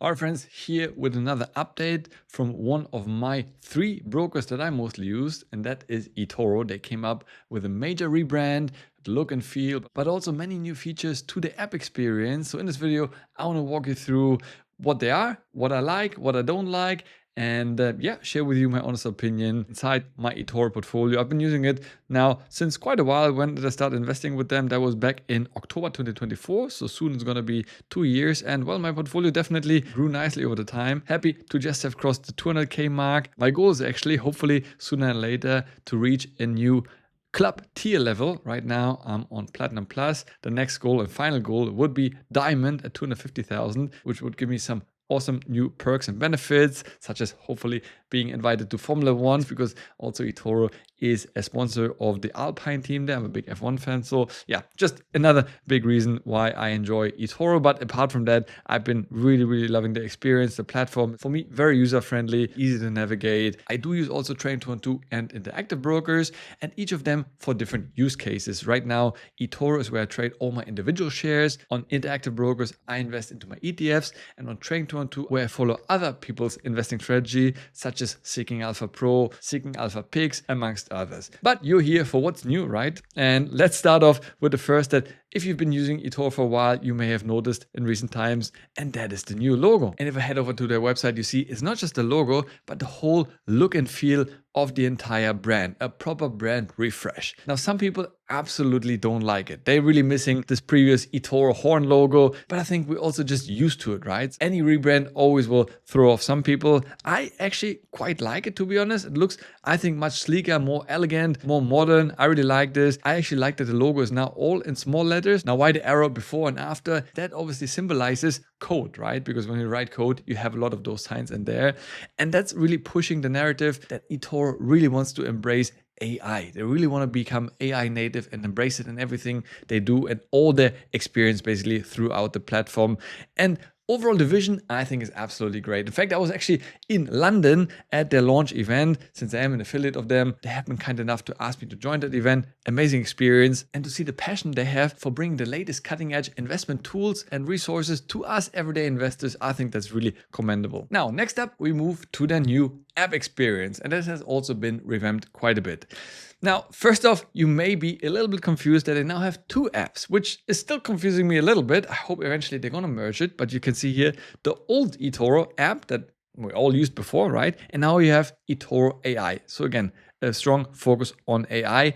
Alright friends, here with another update from one of my 3 brokers that I mostly use, and that is eToro. They came up with a major rebrand, look and feel, but also many new features to the app experience. So in this video, I want to walk you through what they are, what I like, what I don't like, and share with you my honest opinion inside my eToro portfolio. I've been using it now since quite a while. When did I start investing with them? That was back in October 2024, so soon it's gonna be 2 years, and well, my portfolio definitely grew nicely over the time. Happy to just have crossed the 200k mark. My goal is actually, hopefully sooner than later, to reach a new club tier level. Right now I'm on Platinum Plus. The next goal and final goal would be Diamond at 250,000, which would give me some awesome new perks and benefits, such as hopefully being invited to Formula One, because also eToro is a sponsor of the Alpine team there. I'm a big F1 fan, so yeah, just another big reason why I enjoy eToro. But apart from that, I've been really loving the experience, the platform. For me, very user-friendly, easy to navigate. I do use also Train212 and Interactive Brokers, and each of them for different use cases. Right now, eToro is where I trade all my individual shares. On Interactive Brokers, I invest into my ETFs, and on Train212, where I follow other people's investing strategy, such as Seeking Alpha Pro, Seeking Alpha Picks, amongst others. But you're here for what's new, right? And let's start off with the first that if you've been using eToro for a while, you may have noticed in recent times, and that is the new logo. And if I head over to their website, you see it's not just the logo, but the whole look and feel of the entire brand, a proper brand refresh. Now, some people absolutely don't like it. They're really missing this previous eToro horn logo, but I think we're also just used to it, right? Any rebrand always will throw off some people. I actually quite like it, to be honest. It looks, I think, much sleeker, more elegant, more modern. I really like this. I actually like that the logo is now all in small letters. Now, why the arrow before and after? That obviously symbolizes code, right? Because when you write code, you have a lot of those signs in there. And that's really pushing the narrative that eToro really wants to embrace AI. They really want to become AI native and embrace it in everything they do and all their experience basically throughout the platform. And overall, the vision, I think, is absolutely great. In fact, I was actually in London at their launch event. Since I am an affiliate of them, they have been kind enough to ask me to join that event. Amazing experience. And to see the passion they have for bringing the latest cutting edge investment tools and resources to us everyday investors, I think that's really commendable. Now, next up, we move to their new app experience. And this has also been revamped quite a bit. Now, first off, you may be a little bit confused that they now have 2 apps, which is still confusing me a little bit. I hope eventually they're going to merge it, but you can see here the old eToro app that we all used before, right? And now you have eToro AI. So again, a strong focus on AI.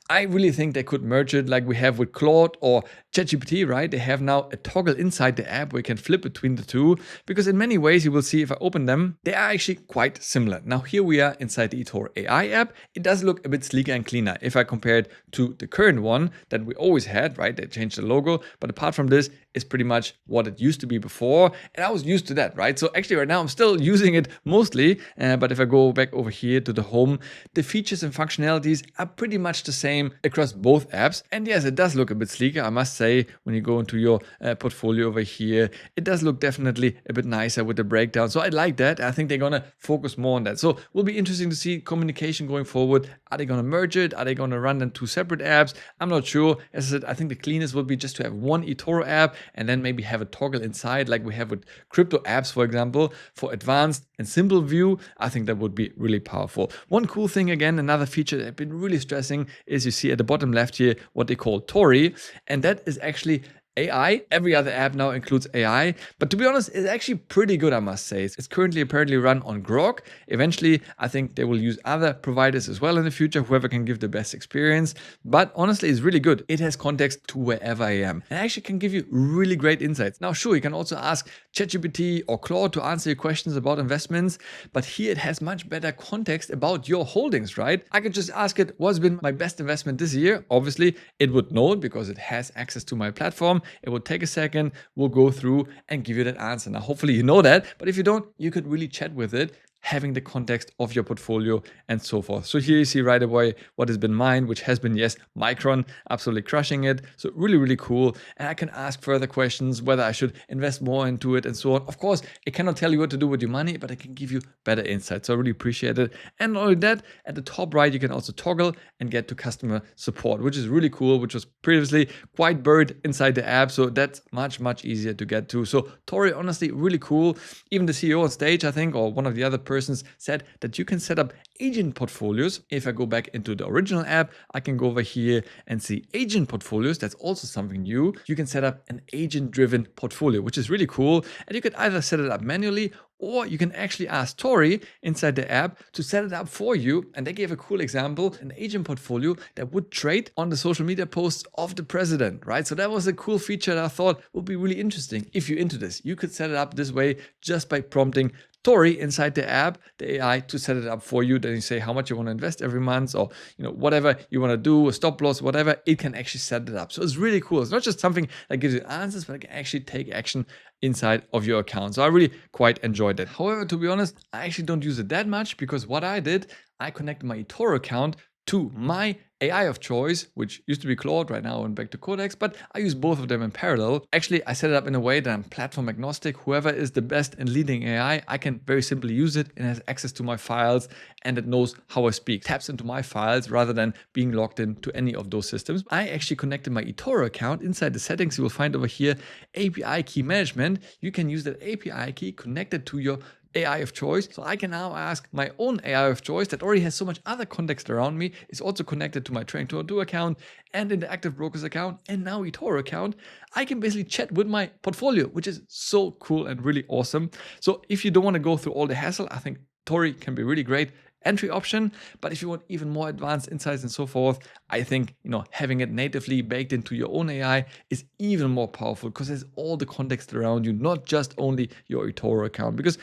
I really think they could merge it like we have with Claude or ChatGPT, right? They have now a toggle inside the app where you can flip between the two, because in many ways you will see if I open them, they are actually quite similar. Now here we are inside the eToro AI app. It does look a bit sleeker and cleaner if I compare it to the current one that we always had, right? They changed the logo, but apart from this, it's pretty much what it used to be before. And I was used to that, right? So actually right now I'm still using it mostly, but if I go back over here to the home, the features and functionalities are pretty much the same across both apps. And yes, it does look a bit sleeker, I must say. When you go into your portfolio over here, it does look definitely a bit nicer with the breakdown. So I like that. I think they're gonna focus more on that. So will be interesting to see communication going forward. Are they gonna merge it? Are they gonna run them 2 separate apps? I'm not sure. As I said, I think the cleanest would be just to have one eToro app and then maybe have a toggle inside like we have with crypto apps, for example, for advanced and simple view. I think that would be really powerful. One cool thing, again, another feature that I've been really stressing is you see at the bottom left here what they call Tori, and that is actually AI. Every other app now includes AI, but to be honest, it's actually pretty good, I must say. It's currently apparently run on Grok. Eventually, I think they will use other providers as well in the future, whoever can give the best experience. But honestly, it's really good. It has context to wherever I am and actually can give you really great insights. Now, sure, you can also ask ChatGPT or Claude to answer your questions about investments, but here it has much better context about your holdings, right? I could just ask it, what's been my best investment this year? Obviously, it would know it because it has access to my platform. It will take a second, we'll go through and give you that answer. Now, hopefully you know that, but if you don't, you could really chat with it. having the context of your portfolio and so forth. So here you see right away what has been mine, which has been, yes, Micron, absolutely crushing it. So really, really cool. And I can ask further questions, whether I should invest more into it and so on. Of course, it cannot tell you what to do with your money, but it can give you better insights. So I really appreciate it. And not only that, at the top right, you can also toggle and get to customer support, which is really cool, which was previously quite buried inside the app. So that's much, much easier to get to. So Tori, honestly, really cool. Even the CEO on stage, I think, or one of the other persons said that you can set up agent portfolios. If I go back into the original app, I can go over here and see agent portfolios. That's also something new. You can set up an agent-driven portfolio, which is really cool. And you could either set it up manually, or you can actually ask Tori inside the app to set it up for you. And they gave a cool example, an agent portfolio that would trade on the social media posts of the president, right? So that was a cool feature that I thought would be really interesting. If you're into this, you could set it up this way just by prompting Tori inside the app, the AI, to set it up for you. Then you say how much you want to invest every month, or whatever you want to do, a stop loss, whatever, it can actually set it up. So it's really cool. It's not just something that gives you answers, but it can actually take action inside of your account. So I really quite enjoyed it. However, to be honest, I actually don't use it that much, because what I did, I connected my eToro account to my AI of choice, which used to be Claude. Right now I went back to Codex, but I use both of them in parallel. Actually, I set it up in a way that I'm platform agnostic. Whoever is the best and leading AI, I can very simply use it and has access to my files, and it knows how I speak, taps into my files rather than being logged into any of those systems. I actually connected my eToro account. Inside the settings, you will find over here API key management. You can use that API key connected to your AI of choice. So I can now ask my own AI of choice that already has so much other context around me, is also connected to my Train202 account and in the Active Brokers account and now eToro account. I can basically chat with my portfolio, which is so cool and really awesome. So if you don't want to go through all the hassle, I think Tori can be really great entry option. But if you want even more advanced insights and so forth, I think having it natively baked into your own AI is even more powerful, because there's all the context around you, not just only your eToro account. Because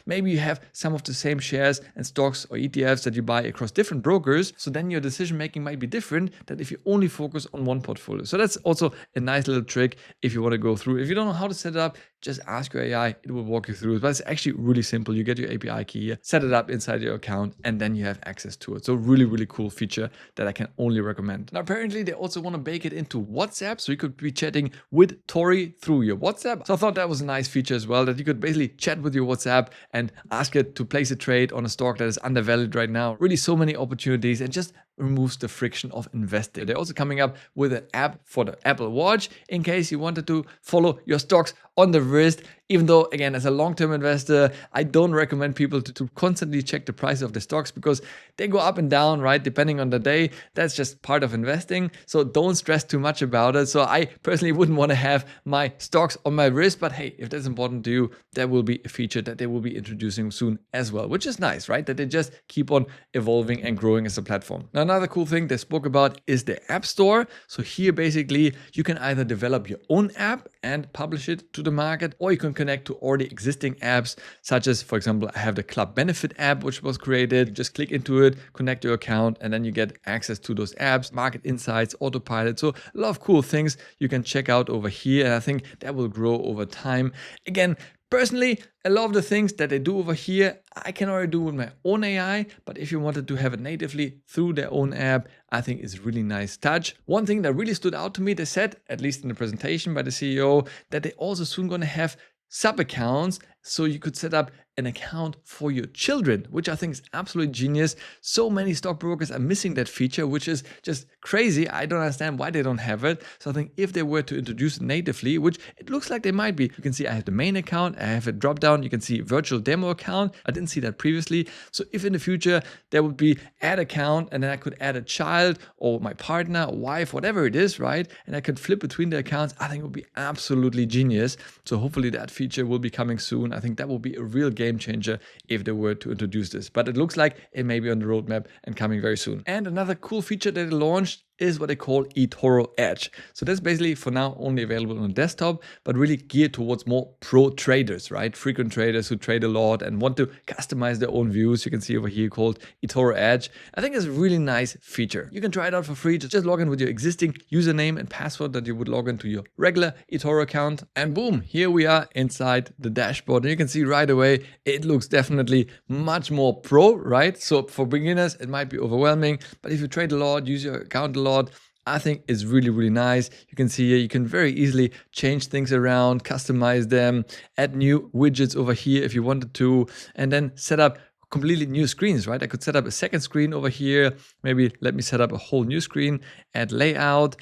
maybe you have some of the same shares and stocks or ETFs that you buy across different brokers, so then your decision making might be different than if you only focus on one portfolio. So that's also a nice little trick if you want to go through. If you don't know how to set it up, just ask your AI, it will walk you through it. But it's actually really simple. You get your API key here, set it up inside your account, and then you have access to it. So really, really cool feature that I can only recommend. Now, apparently they also want to bake it into WhatsApp, so you could be chatting with Tori through your WhatsApp. So I thought that was a nice feature as well, that you could basically chat with your WhatsApp and ask it to place a trade on a stock that is undervalued right now. Really so many opportunities, and just removes the friction of investing. They're also coming up with an app for the Apple Watch in case you wanted to follow your stocks on the wrist. Even though, again, as a long-term investor, I don't recommend people to constantly check the price of the stocks, because they go up and down, right, depending on the day. That's just part of investing. So don't stress too much about it. So I personally wouldn't want to have my stocks on my wrist, but hey, if that's important to you, that will be a feature that they will be introducing soon as well, which is nice, right? That they just keep on evolving and growing as a platform. Now, another cool thing they spoke about is the App Store. So here, basically, you can either develop your own app and publish it to the market, or you can connect to already existing apps, such as, for example, I have the Club Benefit app, which was created. Just click into it, connect your account, and then you get access to those apps, market insights, autopilot. So a lot of cool things you can check out over here, and I think that will grow over time. Again, personally, a lot of the things that they do over here, I can already do with my own AI, but if you wanted to have it natively through their own app, I think it's a really nice touch. One thing that really stood out to me, they said, at least in the presentation by the CEO, that they also soon going to have sub-accounts, so you could set up an account for your children, which I think is absolutely genius. So many stockbrokers are missing that feature, which is just crazy. I don't understand why they don't have it. So I think if they were to introduce it natively, which it looks like they might be, you can see I have the main account, I have a drop down, you can see virtual demo account. I didn't see that previously. So if in the future there would be add account, and then I could add a child or my partner or wife, whatever it is, right? And I could flip between the accounts, I think it would be absolutely genius. So hopefully that feature will be coming soon. I think that will be a real game changer if they were to introduce this, but it looks like it may be on the roadmap and coming very soon. And another cool feature that they launched is what they call eToro Edge. So that's basically for now only available on desktop, but really geared towards more pro traders, right? Frequent traders who trade a lot and want to customize their own views. You can see over here called eToro Edge. I think it's a really nice feature. You can try it out for free. Just log in with your existing username and password that you would log into your regular eToro account. And boom, here we are inside the dashboard. And you can see right away, it looks definitely much more pro, right? So for beginners, it might be overwhelming, but if you trade a lot, use your account a lot, I think it's really, really nice. You can see here, you can very easily change things around, customize them, add new widgets over here if you wanted to, and then set up completely new screens, right? I could set up a second screen over here. Maybe let me set up a whole new screen, add layout.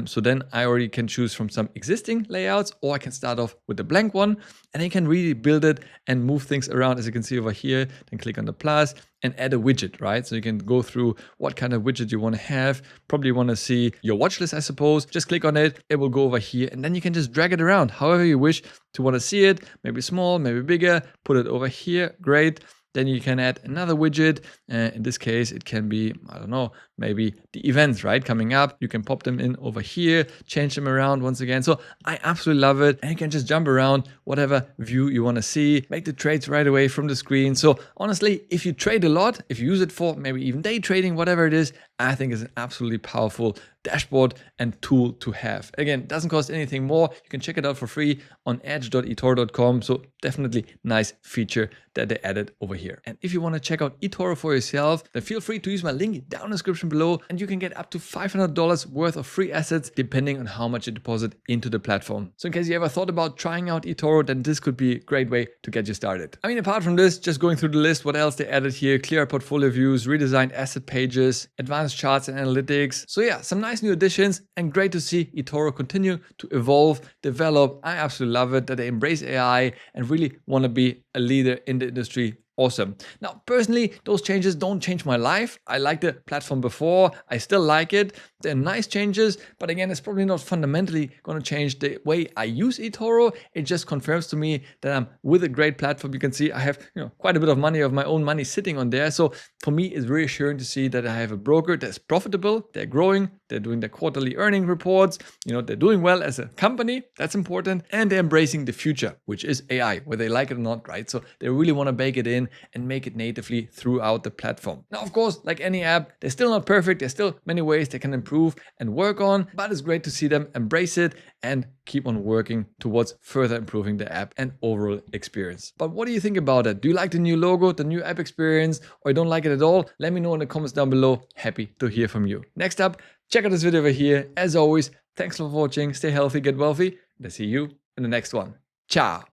So then I already can choose from some existing layouts, or I can start off with a blank one, and I can really build it and move things around, as you can see over here. Then click on the plus and add a widget, right? So you can go through what kind of widget you want to have. Probably want to see your watch list, I suppose. Just click on it. It will go over here, and then you can just drag it around however you wish to want to see it. Maybe small, maybe bigger. Put it over here. Great. Then you can add another widget. In this case, it can be, I don't know, maybe the events, right? Coming up, you can pop them in over here, change them around once again. So I absolutely love it. And you can just jump around whatever view you want to see, make the trades right away from the screen. So honestly, if you trade a lot, if you use it for maybe even day trading, whatever it is, I think it's an absolutely powerful dashboard and tool to have. Again, it doesn't cost anything more. You can check it out for free on edge.etoro.com. So definitely nice feature that they added over here. And if you want to check out eToro for yourself, then feel free to use my link down in the description below, and you can get up to $500 worth of free assets depending on how much you deposit into the platform. So in case you ever thought about trying out eToro, then this could be a great way to get you started. I mean, apart from this, just going through the list, what else they added here? Clearer portfolio views, redesigned asset pages, advanced charts and analytics. So yeah, some nice new additions, and great to see eToro continue to evolve, develop. I absolutely love it that they embrace AI and really want to be a leader in the industry. Awesome. Now, personally, those changes don't change my life. I liked the platform before. I still like it. They're nice changes, but again, it's probably not fundamentally going to change the way I use eToro. It just confirms to me that I'm with a great platform. You can see I have quite a bit of money, of my own money sitting on there. So for me, it's reassuring to see that I have a broker that's profitable. They're growing. They're doing their quarterly earning reports. They're doing well as a company. That's important. And they're embracing the future, which is AI, whether they like it or not, right? So they really want to bake it in and make it natively throughout the platform. Now, of course, like any app, they're still not perfect. There's still many ways they can improve and work on, but it's great to see them embrace it and keep on working towards further improving the app and overall experience. But what do you think about it? Do you like the new logo, the new app experience, or you don't like it at all? Let me know in the comments down below. Happy to hear from you. Next up, check out this video over here. As always, thanks for watching. Stay healthy, get wealthy, and I'll see you in the next one. Ciao.